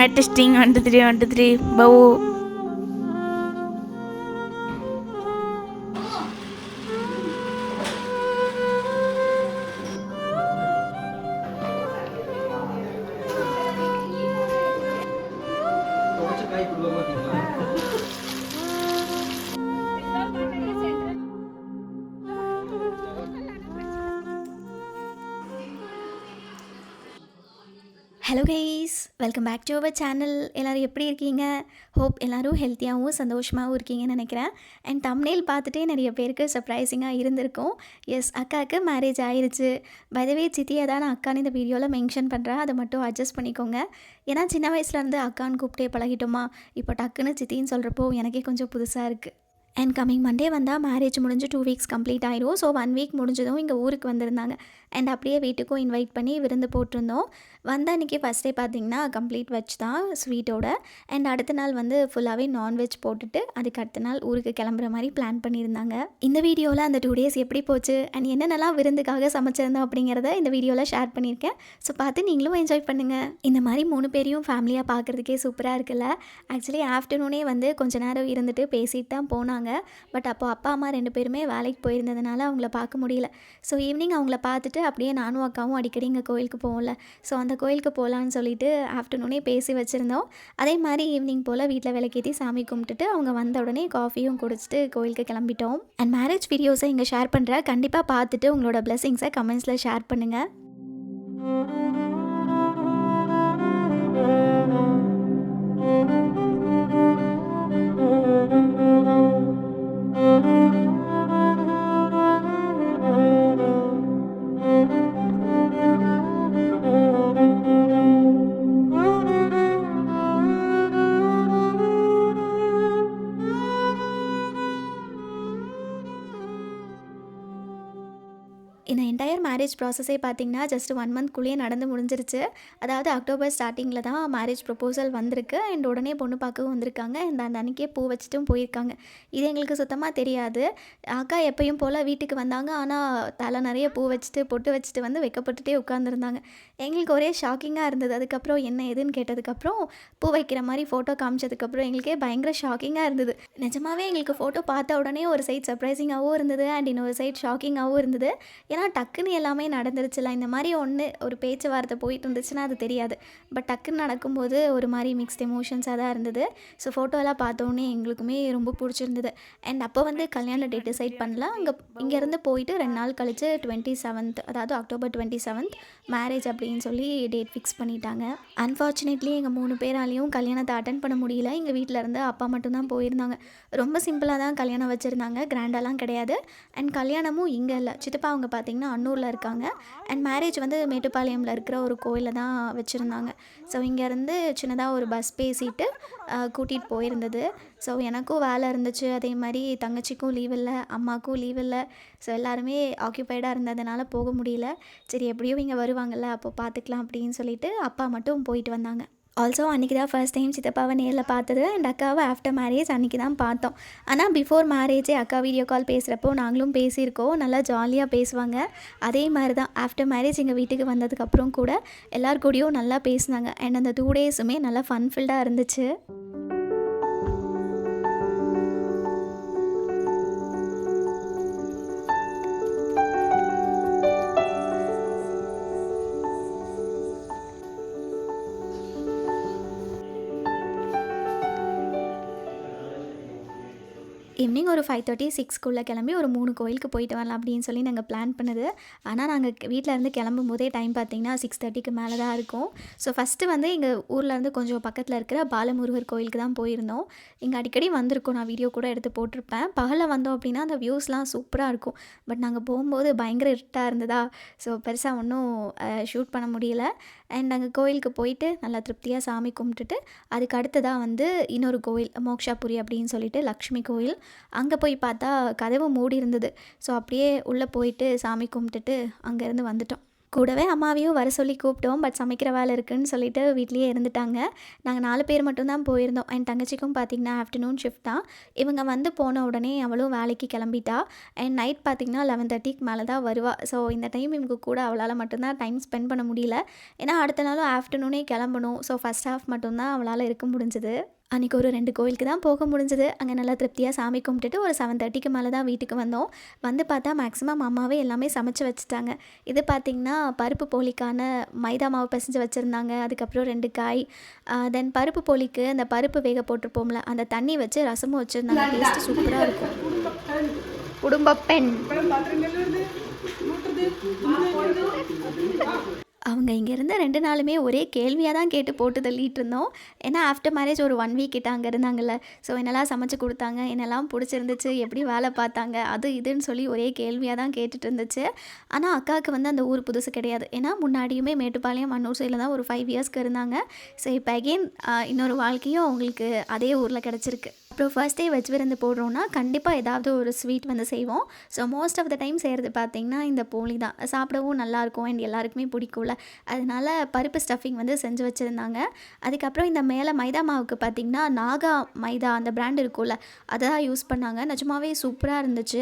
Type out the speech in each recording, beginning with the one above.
Mic testing 1 2 3 1 2 3 Bau. Hello guys, welcome back to our channel. எல்லோரும் எப்படி இருக்கீங்க? Hope எல்லோரும் ஹெல்த்தியாகவும் சந்தோஷமாகவும் இருக்கீங்கன்னு நினைக்கிறேன். அண்ட் தம்ப்நெயில் பார்த்துட்டே நிறைய பேருக்கு சர்ப்ரைசிங்காக இருந்திருக்கும். எஸ், அக்காவுக்கு மேரேஜ் ஆயிடுச்சு. பை த வே, சித்தியை தான் நான் அக்கான்னு இந்த வீடியோவில் மென்ஷன் பண்ணுறேன். அதை மட்டும் அட்ஜஸ்ட் பண்ணிக்கோங்க. ஏன்னா சின்ன வயசுலேருந்து அக்கான்னு கூப்பிட்டே பழகிட்டோமா, இப்போ டக்குன்னு சித்தின்னு சொல்கிறப்போ எனக்கே கொஞ்சம் புதுசாக இருக்குது. அண்ட் கம்மிங் மண்டே வந்தால் மேரேஜ் முடிஞ்சு 2 வீக்ஸ் கம்ப்ளீட் ஆயிரும். ஸோ 1 வீக் முடிஞ்சதும் இங்கே ஊருக்கு வந்திருந்தாங்க. அண்ட் அப்படியே வீட்டுக்கும் இன்வைட் பண்ணி விருந்து போட்டிருந்தோம். வந்த அன்றைக்கி ஃபஸ்ட் டே பார்த்திங்கன்னா கம்ப்ளீட் வெஜ் தான் ஸ்வீட்டோட. அண்ட் அடுத்த நாள் வந்து ஃபுல்லாகவே நான்வெஜ் போட்டுட்டு அதுக்கு அடுத்த நாள் ஊருக்கு கிளம்புற மாதிரி பிளான் பண்ணியிருந்தாங்க. இந்த வீடியோவில் அந்த 2 டேஸ் எப்படி போச்சு அண்ட் என்னென்னலாம் விருந்துக்காக சமைச்சிருந்தோம் அப்படிங்கிறத இந்த வீடியோவில் ஷேர் பண்ணியிருக்கேன். ஸோ பார்த்து நீங்களும் என்ஜாய் பண்ணுங்கள். இந்த மாதிரி 3 பேரையும் ஃபேமிலியாக பார்க்குறதுக்கே சூப்பராக இருக்குல்ல. ஆக்சுவலி ஆஃப்டர்நூனே வந்து கொஞ்ச நேரம் இருந்துட்டு பேசிட்டு தான் போனாங்க. பட் அப்போது அப்பா அம்மா 2 பேருமே வேலைக்கு போயிருந்ததுனால அவங்கள பார்க்க முடியல. ஸோ ஈவினிங் அவங்கள பார்த்துட்டு அப்படியே நானும் அக்காவும் அடிக்கடி இங்கே கோயிலுக்கு போவோம்ல, ஸோ அந்த கோயிலுக்கு போகலான்னு சொல்லிட்டு ஆஃப்டர்நூனே பேசி வச்சுருந்தோம். அதே மாதிரி ஈவினிங் போல் வீட்டில் விளக்கேற்றி சாமி கும்பிட்டுட்டு அவங்க வந்த உடனே காஃபியும் குடிச்சிட்டு கோயிலுக்கு கிளம்பிட்டோம். அண்ட் மேரேஜ் வீடியோஸை இங்கே ஷேர் பண்ணுறேன். கண்டிப்பாக பார்த்துட்டு உங்களோட பிளெஸிங்ஸை கமெண்ட்ஸில் ஷேர் பண்ணுங்கள். இந்த என்டையர் மேரேஜ் ப்ராசஸே பார்த்திங்கன்னா ஜஸ்ட் 1 மந்த்குள்ளேயே நடந்து முடிஞ்சிருச்சு. அதாவது அக்டோபர் ஸ்டார்டிங்கில் தான் மேரேஜ் ப்ரொப்போசல் வந்திருக்கு. அண்ட் உடனே பொண்ணு பார்க்கவும் வந்திருக்காங்க. அண்ட் அந்த அன்றைக்கே பூ வச்சுட்டும் போயிருக்காங்க. இது எங்களுக்கு சுத்தமாக தெரியாது. அக்கா எப்பயும் போல் வீட்டுக்கு வந்தாங்க. ஆனால் தலை நிறைய பூ வச்சுட்டு பொட்டு வச்சுட்டு வந்து வைக்கப்பட்டுட்டே உட்காந்துருந்தாங்க. எங்களுக்கு ஒரே ஷாக்கிங்காக இருந்தது. அதுக்கப்புறம் என்ன எதுன்னு கேட்டதுக்கப்புறம் பூ வைக்கிற மாதிரி ஃபோட்டோ காமிச்சதுக்கப்புறம் எங்களுக்கே பயங்கர ஷாக்கிங்காக இருந்தது. நிஜமாகவே எங்களுக்கு ஃபோட்டோ பார்த்த உடனே ஒரு சைட் சர்ப்ரைசிங்காகவும் இருந்தது அண்ட் இன்னொரு சைட் ஷாக்கிங்காகவும் இருந்தது. ஏன்னா டக்குன்னு எல்லாமே நடந்துருச்சுல. இந்த மாதிரி ஒரு பேச்சுவார்த்தை போயிட்டு இருந்துச்சுன்னா அது தெரியாது. பட் டக்குன்னு நடக்கும்போது ஒரு மாதிரி மிக்ஸ்ட் எமோஷன்ஸாக தான் இருந்தது. ஸோ ஃபோட்டோலாம் பார்த்தோன்னே எங்களுக்குமே ரொம்ப பிடிச்சிருந்தது. அண்ட் அப்போ வந்து கல்யாண டேட் டிசைட் பண்ணல. இங்கேருந்து போயிட்டு 2 நாள் கழித்து 27th, அதாவது அக்டோபர் 27th மேரேஜ் அப்படின்னு சொல்லி டேட் ஃபிக்ஸ் பண்ணிட்டாங்க. அன்ஃபார்ச்சுனேட்லி எங்கள் 3 பேராலையும் கல்யாணத்தை அட்டன் பண்ண முடியல. எங்கள் வீட்டில் இருந்து அப்பா மட்டும்தான் போயிருந்தாங்க. ரொம்ப சிம்பிளாக தான் கல்யாணம் வச்சுருந்தாங்க, கிராண்டாலாம் கிடையாது. அண்ட் கல்யாணமும் இங்கே இல்லை, சித்தப்பா அவங்க பார்த்திங்கன்னா அன்னூரில் இருக்காங்க. அண்ட் மேரேஜ் வந்து மேட்டுப்பாளையமில் இருக்கிற ஒரு கோயிலில் தான் வச்சுருந்தாங்க. ஸோ இங்கேருந்து சின்னதாக ஒரு பஸ் பேசிட்டு கூட்டிகிட்டு போயிருந்தது. ஸோ எனக்கும் வேலை இருந்துச்சு, அதே மாதிரி தங்கச்சிக்கும் லீவ் இல்லை, அம்மாவுக்கும் லீவ் இல்லை. ஸோ எல்லாருமே ஆக்கியூபைடாக இருந்ததுனால போக முடியல. சரி எப்படியும் இங்கே வருவாங்கள்ல, அப்போ பார்த்துக்கலாம் அப்படின்னு சொல்லிட்டு அப்பா மட்டும் போயிட்டு வந்தாங்க. ஆல்சோ அன்றைக்கி தான் ஃபர்ஸ்ட் டைம் சித்தப்பாவை நேரில் பார்த்தது. அண்ட் அக்காவை ஆஃப்டர் மேரேஜ் அன்றைக்கி தான் பார்த்தோம். ஆனால் பிஃபோர் மேரேஜே அக்கா வீடியோ கால் பேசுகிறப்போ நாங்களும் பேசியிருக்கோம். நல்லா ஜாலியாக பேசுவாங்க. அதே மாதிரி தான் ஆஃப்டர் மேரேஜ் எங்கள் வீட்டுக்கு வந்ததுக்கப்புறம் கூட எல்லார் கூடயும் நல்லா பேசினாங்க. அண்ட் அந்த 2 டேஸுமே நல்லா ஃபன்ஃபில்டாக இருந்துச்சு. ஈவினிங் ஒரு 5:30 6க்குள்ளே கிளம்பி ஒரு 3 கோயிலுக்கு போயிட்டு வரலாம் அப்படின்னு சொல்லி நாங்கள் பிளான் பண்ணது. ஆனால் நாங்கள் வீட்டில் இருந்து கிளம்பும் போதே டைம் பார்த்திங்கன்னா 6:30க்கு மேலே தான் இருக்கும். ஸோ ஃபஸ்ட்டு வந்து எங்கள் ஊர்லேருந்து கொஞ்சம் பக்கத்தில் இருக்கிற பாலமுருகர் கோயிலுக்கு தான் போயிருந்தோம். இங்கே அடிக்கடி வந்திருக்கோம், நான் வீடியோ கூட எடுத்து போட்டிருப்பேன். பகலில் வந்தோம் அப்படின்னா அந்த வியூஸ்லாம் சூப்பராக இருக்கும். பட் நாங்கள் போகும்போது பயங்கர இருட்டாக இருந்ததா, ஸோ பெருசாக ஒன்றும் ஷூட் பண்ண முடியல. அண்ட் அங்கே கோயிலுக்கு போயிட்டு நல்லா திருப்தியாக சாமி கும்பிட்டுட்டு அதுக்கு அடுத்ததாக வந்து இன்னொரு கோயில் மோக்ஷாபுரி அப்படின்னு சொல்லிட்டு லக்ஷ்மி கோயில். அங்கே போய் பார்த்தா கதவு மூடி இருந்தது. ஸோ அப்படியே உள்ளே போயிட்டு சாமி கும்பிட்டுட்டு அங்கேருந்து வந்துட்டோம். கூடவே அம்மாவையும் வர சொல்லி கூப்பிட்டோம். பட் சமைக்கிற வேலை இருக்குன்னு சொல்லிட்டு வீட்லேயே இருந்துட்டாங்க. நாங்கள் 4 பேர் மட்டும் தான் போயிருந்தோம். என் தங்கச்சிக்கும் பார்த்திங்கன்னா ஆஃப்டர்நூன் ஷிஃப்ட் தான். இவங்க வந்து போன உடனே அவளும் வேலைக்கு கிளம்பிட்டா. அண்ட் நைட் பார்த்திங்கன்னா 11:30க்கு மேலே தான் வருவா. ஸோ இந்த டைம் இவங்க கூட அவளால் மட்டும்தான் டைம் ஸ்பெண்ட் பண்ண முடியல. ஏன்னா அடுத்த நாளும் ஆஃப்டர்நூனே கிளம்பணும். ஸோ ஃபஸ்ட் ஹாஃப் மட்டும்தான் அவளால் இருக்க முடிஞ்சுது. அன்றைக்கி ஒரு 2 கோயிலுக்கு தான் போக முடிஞ்சுது. அங்கே நல்லா திருப்தியாக சாமி கும்பிட்டுட்டு ஒரு 7:30க்கு மேலே தான் வீட்டுக்கு வந்தோம். வந்து பார்த்தா மேக்ஸிமம் அம்மாவே எல்லாமே சமைச்சு வச்சுட்டாங்க. இது பார்த்திங்கன்னா பருப்பு போலிக்கான மைதா மாவு பிசைஞ்சு வச்சுருந்தாங்க. அதுக்கப்புறம் 2 காய், தென் பருப்பு போலிக்கு அந்த பருப்பு வேக போட்டிருப்போம்ல அந்த தண்ணி வச்சு ரசமும் வச்சுருந்தாங்க. டேஸ்ட்டு சூப்பராக இருக்கும். குடும்ப பெண் அவங்க இங்கே இருந்த 2 நாளுமே ஒரே கேள்வியாக தான் கேட்டு போட்டு தள்ளிட்டு இருந்தோம். ஏன்னா ஆஃப்டர் மேரேஜ் ஒரு 1 வீக் கிட்ட அங்கே இருந்தாங்கல்ல. ஸோ என்னெல்லாம் சமைச்சு கொடுத்தாங்க, என்னெல்லாம் பிடிச்சிருந்துச்சு, எப்படி வேலை பார்த்தாங்க, அது இதுன்னு சொல்லி ஒரே கேள்வியாக தான் கேட்டுட்டு இருந்துச்சு. ஆனால் அக்காவுக்கு வந்து அந்த ஊர் புதுசு கிடையாது. ஏன்னா முன்னாடியுமே மேட்டுப்பாளையம் அன்னூர் சைடில் தான் ஒரு 5 இயர்ஸ்க்கு இருந்தாங்க. ஸோ இப்போ அகெயின் இன்னொரு வாழ்க்கையும் அவங்களுக்கு அதே ஊரில் கிடச்சிருக்கு. அப்புறம் ஃபர்ஸ்ட் டே வெஜ் விருந்து போடுறோன்னா கண்டிப்பாக ஏதாவது ஒரு ஸ்வீட் வந்து செய்வோம். So most of the time செய்கிறது பார்த்திங்கன்னா இந்த போலி தான். சாப்பிடவும் நல்லாயிருக்கும் அண்ட் எல்லாருக்குமே பிடிக்கும்ல. அதனால பருப்பு ஸ்டஃபிங் வந்து செஞ்சு வச்சுருந்தாங்க. அதுக்கப்புறம் இந்த மேலே மைதா மாவுக்கு பார்த்திங்கன்னா நாகா மைதா அந்த பிராண்ட் இருக்கும்ல அதை தான் யூஸ் பண்ணாங்க. நிஜமாவே சூப்பராக இருந்துச்சு.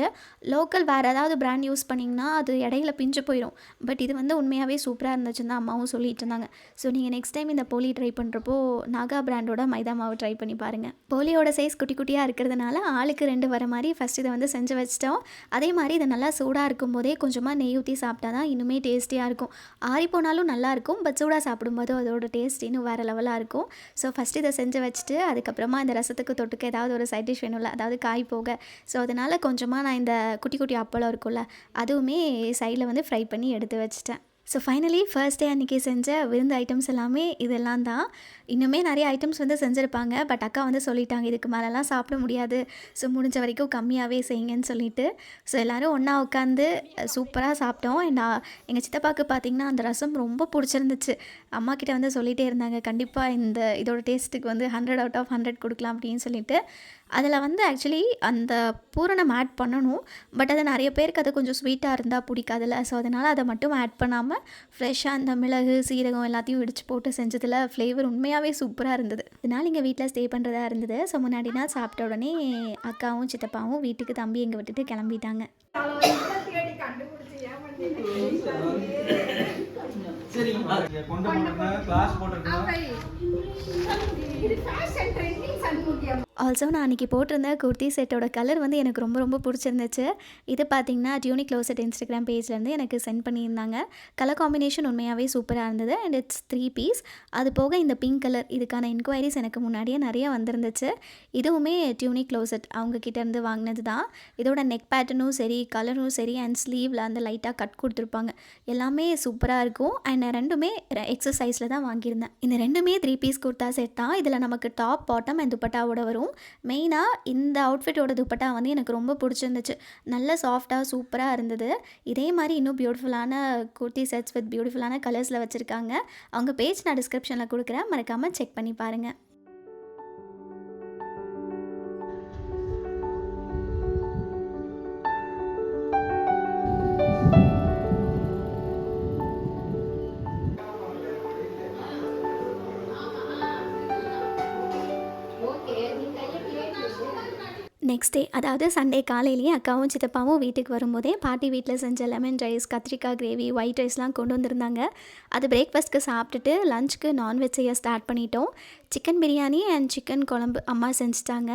லோக்கல் வேறு ஏதாவது பிராண்ட் யூஸ் பண்ணிங்கன்னா அது இடையில பிஞ்சு போயிடும். பட் இது வந்து உண்மையாகவே சூப்பராக இருந்துச்சுன்னு தான் அம்மாவும் சொல்லிட்டு இருந்தாங்க. ஸோ நீங்கள் நெக்ஸ்ட் டைம் இந்த போலி ட்ரை பண்ணுறப்போ நாகா பிராண்டோட மைதா மாவு ட்ரை பண்ணி பாருங்கள். போலியோட சைஸ் குட்டி குட்டியாக இருக்கிறதுனால ஆளுக்கு 2 வர மாதிரி ஃபஸ்ட் இதை வந்து செஞ்சு வச்சிட்டோம். அதே மாதிரி இதை நல்லா சூடாக இருக்கும் போதே கொஞ்சமாக நெய் ஊற்றி சாப்பிட்டா தான் இன்னுமே டேஸ்டியாக இருக்கும். ஆறி போனாலும் நல்லாயிருக்கும். பட் சூடாக சாப்பிடும்போது அதோட டேஸ்ட் இன்னும் வேறு லெவலாக இருக்கும். ஸோ ஃபஸ்ட் இதை செஞ்சு வச்சுட்டு அதுக்கப்புறமா இந்த ரசத்துக்கு தொட்டுக்க ஏதாவது ஒரு சைட் டிஷ் வேணும்ல, அதாவது காய் போக. ஸோ அதனால் கொஞ்சமாக நான் இந்த குட்டி குட்டி அப்பளம் இருக்கும்ல அதுவுமே சைடில் வந்து ஃப்ரை பண்ணி எடுத்து வச்சிட்டேன். ஸோ ஃபைனலி ஃபர்ஸ்ட் டே அன்றைக்கி செஞ்ச விருந்து ஐட்டம்ஸ் எல்லாமே இதெல்லாம் தான். இன்னுமே நிறைய ஐட்டம்ஸ் வந்து செஞ்சுருப்பாங்க. பட் அக்கா வந்து சொல்லிட்டாங்க இதுக்கு மேலெலாம் சாப்பிட முடியாது. ஸோ முடிஞ்ச வரைக்கும் கம்மியாகவே செய்யுங்கன்னு சொல்லிட்டு. ஸோ எல்லோரும் ஒன்றா உட்காந்து சூப்பராக சாப்பிட்டோம். அண்ட் எங்கள் சித்தப்பாவுக்கு பார்த்திங்கன்னா அந்த ரசம் ரொம்ப பிடிச்சிருந்துச்சு. அம்மா கிட்ட வந்து சொல்லிகிட்டே இருந்தாங்க கண்டிப்பாக இதோட டேஸ்ட்டுக்கு வந்து 100 out of 100 கொடுக்கலாம் அப்படின்னு சொல்லிட்டு. அதில் வந்து ஆக்சுவலி அந்த பூரணம் ஆட் பண்ணணும். பட் அது நிறைய பேருக்கு அது கொஞ்சம் ஸ்வீட்டாக இருந்தால் பிடிக்காதுல்ல. ஸோ அதனால் அதை மட்டும் ஆட் பண்ணாமல் ஃப்ரெஷ்ஷாக அந்த மிளகு சீரகம் எல்லாத்தையும் இடித்து போட்டு செஞ்சதில் ஃப்ளேவர் உண்மையாகவே சூப்பராக இருந்தது. இதனால் இங்கே வீட்டில் ஸ்டே பண்ணுறதா இருந்தது. ஸோ முன்னாடி நாள் சாப்பிட்ட உடனே அக்காவும் சித்தப்பாவும் வீட்டுக்கு தம்பி எங்கே விட்டுட்டு கிளம்பிட்டாங்க. ஆல்சோ நான் அன்றைக்கி போட்டிருந்த குர்த்தி செட்டோட கலர் வந்து எனக்கு ரொம்ப ரொம்ப பிடிச்சிருந்துச்சு. இது பார்த்திங்கன்னா டியூனிக் க்ளோசெட் இன்ஸ்டாகிராம் பேஜ்லேருந்து எனக்கு சென்ட் பண்ணியிருந்தாங்க. கலர் காம்பினேஷன் உண்மையாகவே சூப்பராக இருந்தது. And it's 3 piece. அது போக இந்த பிங்க் கலர் இதுக்கான என்கொயரிஸ் எனக்கு முன்னாடியே நிறைய வந்திருந்துச்சு. இதுவுமே டியூனிக் க்ளோசெட் அவங்கக்கிட்டேருந்து வாங்கினது தான். இதோட நெக் பேட்டர்னும் சரி கலரும் சரி அண்ட் ஸ்லீவில் அந்த லைட்டாக கட் கொடுத்துருப்பாங்க. எல்லாமே சூப்பராக இருக்கும். அண்ட் நான் 2மே எக்ஸசைஸில் தான் வாங்கியிருந்தேன். இந்த 2மே 3 பீஸ் குர்த்தா செட் தான். இதில் நமக்கு டாப் பாட்டம் அண்ட் துப்பட்டாவோட வரும். மெயினாக இந்த அவுட்ஃபிட்டோட துப்பட்டா வந்து எனக்கு ரொம்ப பிடிச்சிருந்துச்சு. நல்ல சாஃப்டாக சூப்பராக இருந்தது. இதே மாதிரி இன்னும் பியூட்டிஃபுல்லான குர்த்தி செட்ஸ் வித் பியூட்டிஃபுல்லான கலர்ஸில் வச்சுருக்காங்க. அவங்க பேஜ் நான் டிஸ்கிரிப்ஷனில் கொடுக்குறேன், மறக்காமல் செக் பண்ணி பாருங்கள். நெக்ஸ்ட் டே அதாவது சண்டே காலையிலேயே அக்காவும் சித்தப்பாவும் வீட்டுக்கு வரும்போதே பாட்டி வீட்டில் செஞ்ச லெமன் ரைஸ், கத்திரிக்காய் கிரேவி, ஒயிட் ரைஸ்லாம் கொண்டு வந்திருந்தாங்க. அது பிரேக்ஃபாஸ்ட்டுக்கு சாப்பிட்டுட்டு லஞ்சுக்கு நான்வெஜ் செய்ய ஸ்டார்ட் பண்ணிட்டோம். சிக்கன் பிரியாணி அண்ட் சிக்கன் குழம்பு அம்மா செஞ்சுட்டாங்க.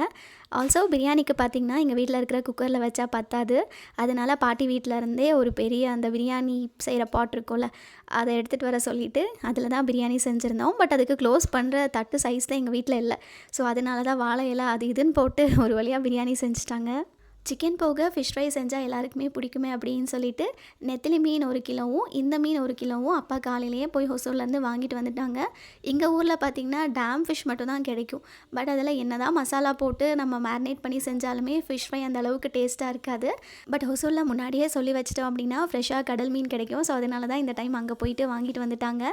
ஆல்சோ பிரியாணிக்கு பார்த்திங்கன்னா எங்கள் வீட்டில் இருக்கிற குக்கரில் வச்சா பத்தாது. அதனால் பாட்டி வீட்டில் இருந்தே ஒரு பெரிய அந்த பிரியாணி செய்கிற பாட் இருக்கும்ல அதை எடுத்துகிட்டு வர சொல்லிவிட்டு அதில் தான் பிரியாணி செஞ்சுருந்தோம். பட் அதுக்கு க்ளோஸ் பண்ணுற தட்டு சைஸில் எங்கள் வீட்டில் இல்லை. ஸோ அதனால தான் வாழை இலை அது இதுன்னு போட்டு ஒரு வழியாக பிரியாணி செஞ்சுட்டாங்க. சிக்கன் போக ஃபிஷ் ஃப்ரை செஞ்சால் எல்லாருக்குமே பிடிக்குமே அப்படின்னு சொல்லிட்டு நெத்திலி மீன் 1 கிலோவும் இந்த மீன் 1 கிலோவும் அப்பா காலையிலேயே போய் ஹொசூர்லேருந்து வாங்கிட்டு வந்துட்டாங்க. எங்கள் ஊரில் பார்த்திங்கன்னா டேம் ஃபிஷ் மட்டும் தான் கிடைக்கும். பட் அதில் என்ன தான் மசாலா போட்டு நம்ம மேரினேட் பண்ணி செஞ்சாலுமே ஃபிஷ் ஃப்ரை அந்த அளவுக்கு டேஸ்ட்டாக இருக்காது. பட் ஹொசூரில் முன்னாடியே சொல்லி வச்சிட்டோம் அப்படின்னா ஃப்ரெஷ்ஷாக கடல் மீன் கிடைக்கும். ஸோ அதனால தான் இந்த டைம் அங்கே போயிட்டு வாங்கிட்டு வந்துட்டாங்க.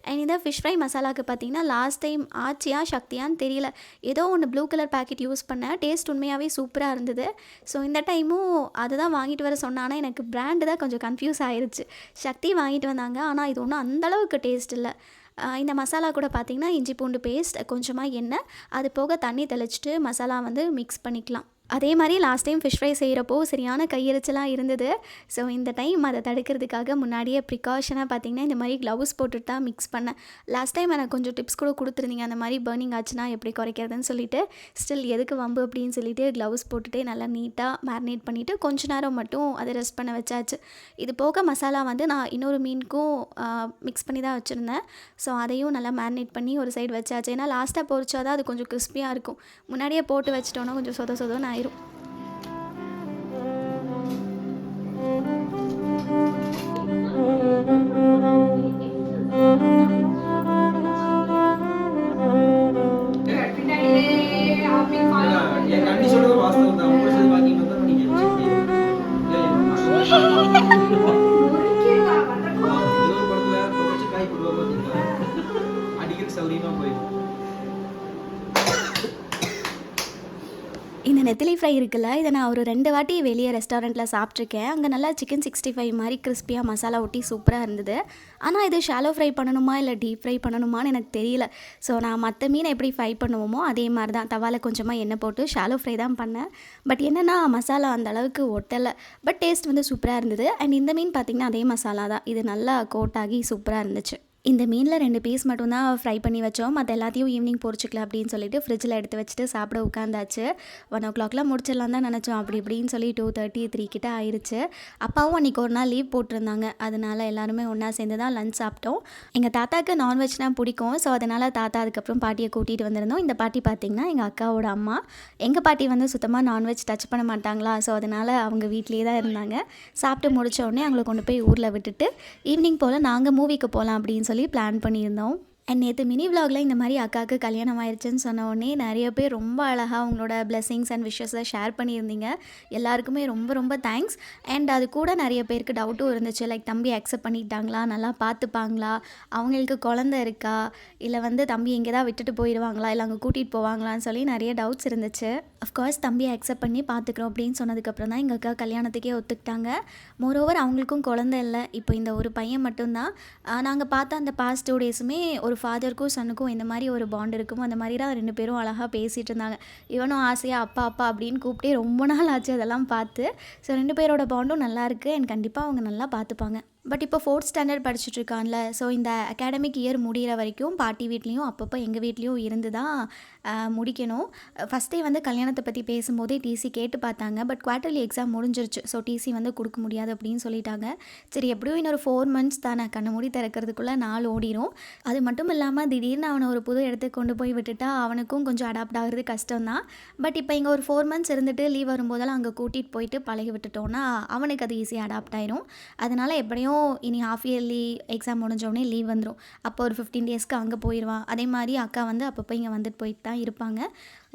அண்ட் இந்த ஃபிஷ் ஃப்ரை மசாலாவுக்கு பார்த்திங்கன்னா லாஸ்ட் டைம் ஆச்சியா சக்தியான்னு தெரியல, ஏதோ ஒன்று ப்ளூ கலர் பேக்கெட் யூஸ் பண்ணேன். டேஸ்ட் உண்மையாகவே சூப்பராக இருந்தது. ஸோ இந்த டைமும் அதுதான் வாங்கிட்டு வர சொன்னா. ஆனா எனக்கு பிராண்டு தான் கொஞ்சம் கன்ஃப்யூஸ் ஆயிருச்சு. சக்தி வாங்கிட்டு வந்தாங்க. ஆனால் இது ஒன்றும் அந்தளவுக்கு டேஸ்ட் இல்லை. இந்த மசாலா கூட பார்த்திங்கன்னா இஞ்சி பூண்டு பேஸ்ட், கொஞ்சமாக எண்ணெய், அது போக தண்ணி தெளிச்சிட்டு மசாலா வந்து மிக்ஸ் பண்ணிக்கலாம். அதே மாதிரி லாஸ்ட் டைம் ஃபிஷ் ஃப்ரை செய்கிறப்போ சரியான கையெரிச்சலாக இருந்தது. ஸோ இந்த டைம் அதை தடுக்கிறதுக்காக முன்னாடியே ப்ரிகாஷனாக பார்த்திங்கன்னா இந்த மாதிரி க்ளவுஸ் போட்டுட்டு தான் மிக்ஸ் பண்ணேன். லாஸ்ட் டைம் எனக்கு கொஞ்சம் டிப்ஸ் கூட கொடுத்துருந்தீங்க, அந்த மாதிரி பர்னிங் ஆச்சுன்னா எப்படி குறைக்கிறதுன்னு சொல்லிட்டு. ஸ்டில் எதுக்கு வம்பு அப்படின்னு சொல்லிட்டு க்ளவுஸ் போட்டுட்டு நல்லா நீட்டாக மேரினேட் பண்ணிவிட்டு கொஞ்ச நேரம் மட்டும் அதை ரெஸ்ட் பண்ண வச்சாச்சு. இது போக மசாலா வந்து நான் இன்னொரு மீனுக்கும் மிக்ஸ் பண்ணி தான் வச்சுருந்தேன். ஸோ அதையும் நல்லா மேரினேட் பண்ணி ஒரு சைடு வச்சாச்சு. ஏன்னா லாஸ்ட்டாக பொரிச்சா தான் அது கொஞ்சம் கிறிஸ்பியாக இருக்கும். முன்னாடியே போட்டு வச்சிட்டோன்னா கொஞ்சம் சொதன்னு ஆயிரும். இந்த நெத்திலி ஃப்ரை இருக்குல்ல, இதை நான் ஒரு 2 வாட்டி வெளியே ரெஸ்டாரண்ட்டில் சாப்பிட்ருக்கேன். அங்கே நல்லா சிக்கன் 65 மாதிரி கிறிஸ்பியாக மசாலா ஒட்டி சூப்பராக இருந்தது. ஆனால் இது ஷாலோ ஃப்ரை பண்ணணுமா இல்லை டீப் ஃப்ரை பண்ணணுமான்னு எனக்கு தெரியல. ஸோ நான் மற்ற மீனை எப்படி ஃப்ரை பண்ணுவோமோ அதே மாதிரி தான் தவாவில் கொஞ்சமாக எண்ணெய் போட்டு ஷாலோ ஃப்ரை தான் பண்ணேன். பட் என்னென்னா மசாலா அந்த அளவுக்கு ஒட்டலை. பட் டேஸ்ட் வந்து சூப்பராக இருந்தது. அண்ட் இந்த மீன் பார்த்திங்கன்னா அதே மசாலா தான். இது நல்லா கோட் ஆகி சூப்பராக இருந்துச்சு. இந்த மீனில் 2 பீஸ் மட்டும்தான் ஃப்ரை பண்ணி வச்சோம். மற்ற எல்லாத்தையும் ஈவினிங் பொரிச்சிக்கலாம் அப்படின்னு சொல்லிட்டு ஃப்ரிட்ஜில் எடுத்து வச்சுட்டு சாப்பிட உட்காந்தாச்சு. 1 o'clockலாம் முடிச்சிடலாம் தான் நினச்சோம். அப்படி இப்படின்னு சொல்லி 2:30, 3 கிட்ட ஆயிடுச்சு. அப்பாவும் அன்றைக்கி ஒரு நாள் லீவ் போட்டிருந்தாங்க. அதனால் எல்லாருமே ஒன்றா சேர்ந்து தான் லஞ்ச் சாப்பிட்டோம். எங்கள் தாத்தாவுக்கு நான்வெஜ்னால் பிடிக்கும். ஸோ அதனால் தாத்தா அதுக்கப்புறம் பாட்டியை கூட்டிகிட்டு வந்திருந்தோம். இந்த பாட்டி பார்த்திங்கன்னா எங்கள் அக்காவோட அம்மா. எங்கள் பாட்டி வந்து சுத்தமாக நான்வெஜ் டச் பண்ண மாட்டாங்களா. ஸோ அதனால் அவங்க வீட்லேயே தான் இருந்தாங்க. சாப்பிட்டு முடித்த உடனே அவங்கள கொண்டு போய் ஊரில் விட்டுட்டு ஈவினிங் போல் நாங்கள் மூவிக்கு போகலாம் அப்படின்னு சொல்லி பிளான் பண்ணியிருந்தோம். அண்ட் நேற்று மினி விலாகில் இந்த மாதிரி அக்காவுக்கு கல்யாணம் ஆயிடுச்சுன்னு சொன்ன உடனே நிறைய பேர் ரொம்ப அழகாக அவங்களோட பிளெஸிங்ஸ் அண்ட் விஷஸை ஷேர் பண்ணியிருந்தீங்க. எல்லாருக்குமே ரொம்ப ரொம்ப தேங்க்ஸ். அண்ட் அது கூட நிறைய பேருக்கு டவுட்டும் இருந்துச்சு. லைக் தம்பி அக்செப்ட் பண்ணிட்டாங்களா, நல்லா பார்த்துப்பாங்களா, அவங்களுக்கு குழந்தை இருக்கா, இல்லை வந்து தம்பி எங்கே தான் விட்டுட்டு போயிடுவாங்களா, இல்லை அங்கே கூட்டிகிட்டு போவாங்களான்னு சொல்லி நிறைய டவுட்ஸ் இருந்துச்சு. அஃப்கோர்ஸ் தம்பியை அக்செப்ட் பண்ணி பார்த்துக்குறோம் அப்படின்னு சொன்னதுக்கப்புறம் தான் எங்கள் அக்கா கல்யாணத்துக்கே ஒத்துக்கிட்டாங்க. மோரோவர் அவங்களுக்கும் குழந்தை இல்லை. இப்போ இந்த ஒரு பையன் மட்டும்தான். நாங்கள் பார்த்த அந்த பாஸ்ட் 2 டேஸுமே ஒரு ஃபாதருக்கும் சன்னுக்கும் எந்த மாதிரி ஒரு பாண்ட் இருக்குமோ அந்த மாதிரி தான் 2 பேரும் அழகாக பேசிகிட்டு இருந்தாங்க. இவனும் ஆசையாக அப்பா அப்பா அப்படின்னு கூப்பிட்டே ரொம்ப நாள் ஆச்சு அதெல்லாம் பார்த்து. ஸோ 2 பேரோட பாண்டும் நல்லாயிருக்கு. அண்ட் கண்டிப்பாக அவங்க நல்லா பார்த்துப்பாங்க. பட் இப்போ 4th ஸ்டாண்டர்ட் படிச்சுட்ருக்கான்ல. ஸோ இந்த அகாடமிக் இயர் முடிகிற வரைக்கும் பாட்டி வீட்லேயும் அப்பப்போ எங்கள் வீட்லேயும் இருந்து தான் முடிக்கணும். ஃபஸ்ட்டே வந்து கல்யாணத்தை பற்றி பேசும்போதே டிசி கேட்டு பார்த்தாங்க. பட் குவார்ட்டர்லி எக்ஸாம் முடிஞ்சிருச்சு. ஸோ டிசி வந்து கொடுக்க முடியாது அப்படின்னு சொல்லிட்டாங்க. சரி எப்படியும் இன்னொரு 4 months தானே, கண்ணை மூடி திறக்கிறதுக்குள்ளே நாள் ஓடிடும். அது மட்டும் இல்லாமல் திடீர்னு அவனை ஒரு புது இடத்துக்கு கொண்டு போய் விட்டுட்டா அவனுக்கும் கொஞ்சம் அடாப்ட் ஆகிறது கஷ்டம்தான். பட் இப்போ இங்கே ஒரு 4 months இருந்துட்டு லீவ் வரும்போதெல்லாம் அங்கே கூட்டிகிட்டு போயிட்டு பழகி விட்டுட்டோன்னா அவனுக்கு அது ஈஸியாக அடாப்ட் ஆயிரும். அதனால் எப்படியும் இனி ஹாஃப் இயர்லி எக்ஸாம் முடிஞ்சோடனே லீவ் வந்துடும். அப்போ ஒரு 15 daysக்கு அங்கே போயிடுவான். அதே மாதிரி அக்கா வந்து அப்பப்போ இங்கே வந்துட்டு போயிட்டு தான் இருப்பாங்க.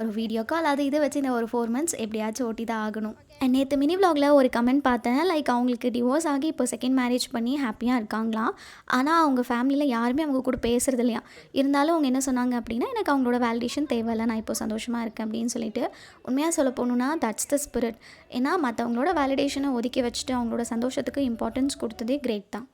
ஒரு வீடியோ கால் அது இது வச்சு இந்த ஒரு 4 months எப்படியாச்சும் ஓட்டி தான் ஆகணும். நேற்று மினி விலாகில் ஒரு கமெண்ட் பார்த்தேன். லைக் அவங்களுக்கு டிவோர்ஸ் ஆகி இப்போ செகண்ட் மேரேஜ் பண்ணி ஹாப்பியாக இருக்காங்களாம். ஆனால் அவங்க ஃபேமிலியில் யாருமே அவங்க கூட பேசுகிறது இல்லையா. இருந்தாலும் அவங்க என்ன சொன்னாங்க அப்படின்னா, எனக்கு அவங்களோட வேலிடேஷன் தேவையில்லை, நான் இப்போ சந்தோஷமாக இருக்கேன் அப்படின்னு சொல்லிட்டு. உண்மையாக சொல்ல போகணுன்னா தட்ஸ் த ஸ்பிரிட். ஏன்னா மற்றவங்களோட வேலிடேஷனை ஒதுக்கி வச்சுட்டு அவங்களோட சந்தோஷத்துக்கு இம்பார்ட்டன்ஸ் கொடுத்ததே கிரேட் தான்.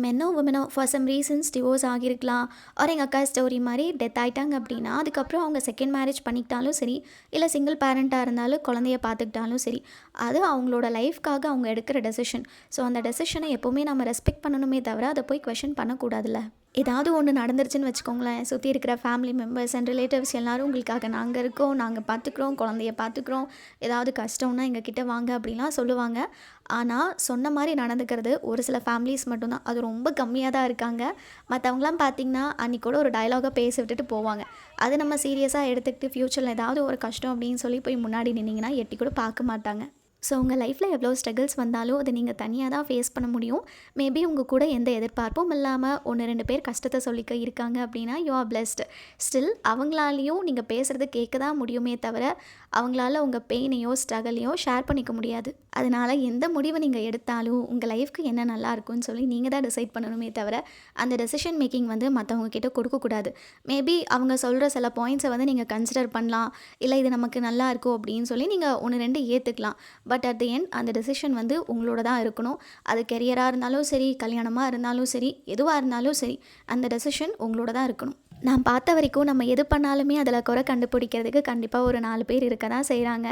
மென்னோ உமனோ ஃபார் சம் ரீசன்ஸ் டிவோர்ஸ் ஆகியிருக்கலாம். ஒரு எங்கள் அக்கா ஸ்டோரி மாதிரி டெத் ஆகிட்டாங்க அப்படின்னா அதுக்கப்புறம் அவங்க செகண்ட் மேரேஜ் பண்ணிக்கிட்டாலும் சரி, இல்லை சிங்கிள் பேரண்ட்டாக இருந்தாலும் குழந்தைய பார்த்துக்கிட்டாலும் சரி, அது அவங்களோட லைஃப்காக அவங்க எடுக்கிற டெசிஷன். ஸோ அந்த டெசிஷனை எப்போவுமே நம்ம ரெஸ்பெக்ட் பண்ணணுமே தவிர அதை போய் குவெஷன் பண்ணக்கூடாதுல்ல. ஏதாவது ஒன்று நடந்துருச்சுன்னு வச்சுக்கோங்களேன், சுற்றி இருக்கிற ஃபேமிலி மெம்பர்ஸ் அண்ட் ரிலேட்டிவ்ஸ் எல்லோரும் உங்களுக்காக நாங்கள் இருக்கோம், நாங்கள் பார்த்துக்குறோம், குழந்தைய பார்த்துக்குறோம், ஏதாவது கஷ்டம்னா எங்கள் கிட்டே வாங்க அப்படின்லாம் சொல்லுவாங்க. ஆனால் சொன்ன மாதிரி நடந்துக்கிறது ஒரு சில ஃபேமிலிஸ் மட்டும்தான். அது ரொம்ப கம்மியாக தான் இருக்காங்க. மற்றவங்களாம் பார்த்திங்கன்னா அன்றைக்கி கூட ஒரு டயலாகாக பேச விட்டுட்டு போவாங்க. அது நம்ம சீரியஸாக எடுத்துக்கிட்டு ஃப்யூச்சரில் ஏதாவது ஒரு கஷ்டம் அப்படின்னு சொல்லி போய் முன்னாடி நின்னிங்கன்னா எட்டி கூட பார்க்க மாட்டாங்க. ஸோ உங்கள் லைஃப்பில் எவ்வளோ ஸ்ட்ரகிள்ஸ் வந்தாலும் அதை நீங்கள் தனியாக தான் ஃபேஸ் பண்ண முடியும். மேபி உங்கள் கூட எந்த எதிர்பார்ப்பும் இல்லாமல் 1-2 பேர் கஷ்டத்தை சொல்லிக்க இருக்காங்க அப்படின்னா யூ ஆர் பிளெஸ்ட். ஸ்டில் அவங்களாலையும் நீங்கள் பேசுகிறது கேட்க தான் முடியுமே தவிர அவங்களால உங்கள் பெயினையோ ஸ்ட்ரகலையோ ஷேர் பண்ணிக்க முடியாது. அதனால் எந்த முடிவை நீங்கள் எடுத்தாலும் உங்கள் லைஃப்க்கு என்ன நல்லா இருக்குன்னு சொல்லி நீங்கள் தான் டிசைட் பண்ணணுமே தவிர அந்த டெசிஷன் மேக்கிங் வந்து மற்றவங்க கிட்ட கொடுக்கக்கூடாது. மேபி அவங்க சொல்கிற சில பாயிண்ட்ஸை வந்து நீங்கள் கன்சிடர் பண்ணலாம், இல்லை இது நமக்கு நல்லா இருக்கும் அப்படின்னு சொல்லி நீங்கள் 1-2 ஏற்றுக்கலாம். பட் அட் தி எண்ட் அந்த டெசிஷன் வந்து உங்களோட தான் இருக்கணும். அது கெரியராக இருந்தாலும் சரி, கல்யாணமாக இருந்தாலும் சரி, எதுவாக இருந்தாலும் சரி, அந்த டெசிஷன் உங்களோட தான் இருக்கணும். நான் பார்த்த வரைக்கும் நம்ம எது பண்ணாலுமே அதில் குறை கண்டுபிடிக்கிறதுக்கு கண்டிப்பாக ஒரு 4 பேர் இருக்க தான் செய்கிறாங்க.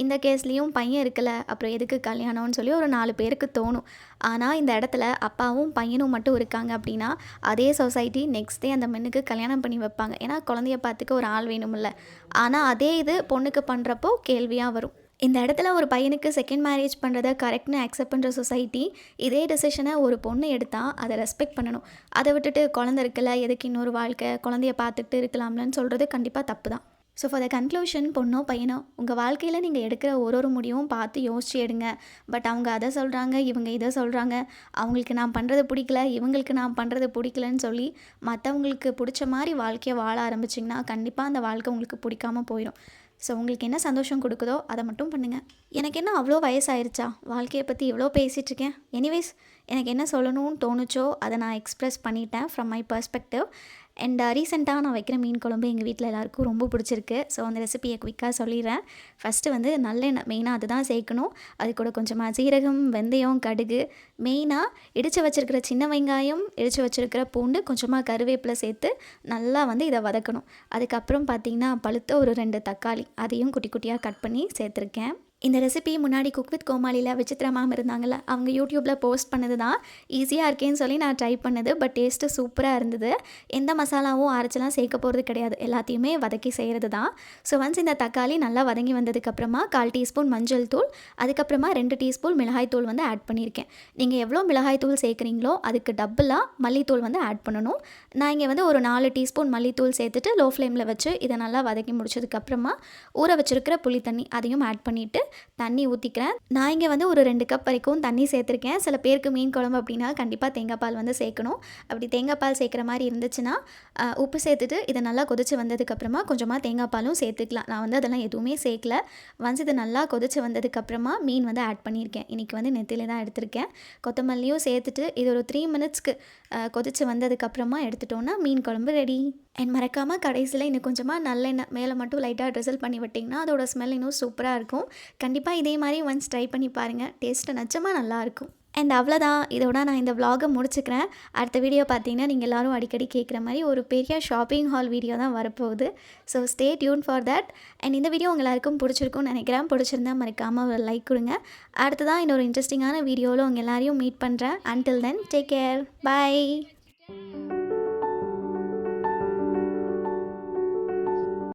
இந்த கேஸ்லேயும் பையன் இருக்கல, அப்புறம் எதுக்கு கல்யாணம்னு சொல்லி ஒரு 4 பேருக்கு தோணும். ஆனால் இந்த இடத்துல அப்பாவும் பையனும் மட்டும் இருக்காங்க அப்படின்னா, அதே சொசைட்டி நெக்ஸ்ட் டே அந்த பெண்ணுக்கு கல்யாணம் பண்ணி வைப்பாங்க. ஏன்னா குழந்தைய பார்த்துக்க ஒரு ஆள் வேணுமில்ல. ஆனால் அதே இது பொண்ணுக்கு பண்ணுறப்போ கேள்வியாக வரும். இந்த இடத்துல ஒரு பையனுக்கு செகண்ட் மேரேஜ் பண்ணுறத கரெக்ட்னு அக்செப்ட் பண்ணுற சொசைட்டி, இதே டெசிஷனை ஒரு பொண்ணு எடுத்தால் அதை ரெஸ்பெக்ட் பண்ணணும். அதை விட்டுட்டு குழந்தை இருக்கல, எதுக்கு இன்னொரு வாழ்க்கை, குழந்தைய பார்த்துட்டு இருக்கலாம்லன்னு சொல்கிறது கண்டிப்பாக தப்பு தான். ஸோ ஃபார் த கன்க்ளூஷன், பொண்ணோ பையனோ உங்கள் வாழ்க்கையில் நீங்கள் எடுக்கிற ஒரு முடிவும் பார்த்து யோசிச்சு எடுங்க. பட் அவங்க அதை சொல்கிறாங்க, இவங்க இதை சொல்கிறாங்க, அவங்களுக்கு நான் பண்ணுறது பிடிக்கல, இவங்களுக்கு நான் பண்ணுறது பிடிக்கலன்னு சொல்லி மற்றவங்களுக்கு பிடிச்ச மாதிரி வாழ்க்கையை வாழ ஆரம்பிச்சிங்கன்னா கண்டிப்பாக அந்த வாழ்க்கை உங்களுக்கு பிடிக்காமல் போயிடும். ஸோ உங்களுக்கு என்ன சந்தோஷம் கொடுக்குதோ அதை மட்டும் பண்ணுங்கள். எனக்கு என்ன அவ்வளோ வயசாயிருச்சா, வாழ்க்கையை பற்றி இவ்வளோ பேசிகிட்ருக்கேன். எனிவேஸ், எனக்கு என்ன சொல்லணும்னு தோணுச்சோ அதை நான் எக்ஸ்ப்ரெஸ் பண்ணிட்டேன் ஃப்ரம் மை பர்ஸ்பெக்டிவ். அண்ட் ரீசெண்டாக நான் வைக்கிற மீன் குழம்பு எங்கள் வீட்டில் எல்லாருக்கும் ரொம்ப பிடிச்சிருக்கு. ஸோ அந்த ரெசிபியை குயிக்காக சொல்லிடுறேன். ஃபஸ்ட்டு வந்து நல்லெண்ணெய் மெயினாக அதுதான் சேர்க்கணும். அது கூட கொஞ்சமாக சீரகம், வெந்தயம், கடுகு, மெயினாக இடித்து வச்சுருக்கிற சின்ன வெங்காயம், இடித்து வச்சுருக்கிற பூண்டு, கொஞ்சமாக கருவேப்பிலை சேர்த்து நல்லா வந்து இதை வதக்கணும். அதுக்கப்புறம் பார்த்திங்கன்னா பழுத்த ஒரு 2 தக்காளி, அதையும் குட்டி குட்டியாக கட் பண்ணி சேர்த்துருக்கேன். இந்த ரெசிபி முன்னாடி குக் வித் கோமாளியில் விசித்ரா மேம் இருந்தாங்கள்ல, அவங்க யூடியூப்பில் போஸ்ட் பண்ணது தான். ஈஸியாக இருக்கேன்னு சொல்லி நான் ட்ரை பண்ணது. பட் டேஸ்ட்டு சூப்பராக இருந்தது. எந்த மசாலாவும் அரைச்சலாம் சேர்க்க போகிறது கிடையாது, எல்லாத்தையுமே வதக்கி செய்கிறது தான். ஸோ ஒன்ஸ் இந்த தக்காளி நல்லா வதங்கி வந்ததுக்கப்புறமா 1/4 டீஸ்பூன் மஞ்சள் தூள், அதுக்கப்புறமா 2 டீஸ்பூன் மிளகாய் தூள் வந்து ஆட் பண்ணியிருக்கேன். நீங்கள் எவ்வளோ மிளகாய் தூள் சேர்க்குறீங்களோ அதுக்கு டபுளாக மல்லித்தூள் வந்து ஆட் பண்ணணும். நான் இங்கே வந்து ஒரு 4 டீஸ்பூன் மல்லித்தூள் சேர்த்துட்டு லோ ஃப்ளேமில் வச்சு இதை நல்லா வதக்கி முடிச்சதுக்கப்புறமா ஊற வச்சுருக்கிற புளி தண்ணி அதையும் ஆட் பண்ணிவிட்டு தண்ணி ஊற்றிக்கிறேன். நான் இங்கே வந்து ஒரு 2 கப் வரைக்கும் தண்ணி சேர்த்துருக்கேன். சில பேருக்கு மீன் குழம்பு அப்படின்னா கண்டிப்பாக தேங்காய் பால் வந்து சேர்க்கணும். அப்படி தேங்காய் பால் சேர்க்குற மாதிரி இருந்துச்சுன்னா உப்பு சேர்த்துட்டு இதை நல்லா கொதிச்சு வந்ததுக்கப்புறமா கொஞ்சமாக தேங்காய் பாலும் சேர்த்துக்கலாம். நான் வந்து அதெல்லாம் எதுவுமே சேர்க்கல. ஒன்ஸ் இது நல்லா கொதிச்சு வந்ததுக்கப்புறமா மீன் வந்து ஆட் பண்ணியிருக்கேன். இன்றைக்கி வந்து நெத்திலே தான் எடுத்திருக்கேன். கொத்தமல்லியும் சேர்த்துட்டு இது ஒரு 3 மினிட்ஸ்க்கு கொதிச்சு வந்ததுக்கப்புறமா எடுத்துட்டோன்னா மீன் குழம்பு ரெடி. அண்ட் மறக்காமல் கடைசியில் இன்னும் கொஞ்சமாக நல்லெண்ணெய் மேலே மட்டும் லைட்டாக ட்ரிசல் பண்ணி விட்டிங்கன்னா அதோட ஸ்மெல் இன்னும் சூப்பராக இருக்கும். கண்டிப்பாக இதே மாதிரி ஒன்ஸ் ட்ரை பண்ணி பாருங்கள். டேஸ்ட்டு நிஜமாக நல்லாயிருக்கும். அண்ட் அவ்வளோதான், இதோட நான் இந்த vlog-ஐ முடிச்சுக்கிறேன். அடுத்த வீடியோ பார்த்தீங்கன்னா நீங்கள் எல்லோரும் அடிக்கடி கேட்குற மாதிரி ஒரு பெரிய ஷாப்பிங் ஹால் வீடியோ தான் வரப்போகுது. So stay tune for that. And இந்த வீடியோ உங்கள் எல்லாருக்கும் பிடிச்சிருக்கும்னு நினைக்கிறேன். பிடிச்சிருந்தா மறக்காமல் ஒரு லைக் கொடுங்க. அடுத்ததான் இன்னொரு இன்ட்ரெஸ்டிங்கான வீடியோவில் உங்கள் எல்லாரையும் மீட் பண்ணுறேன். Until then take care, by.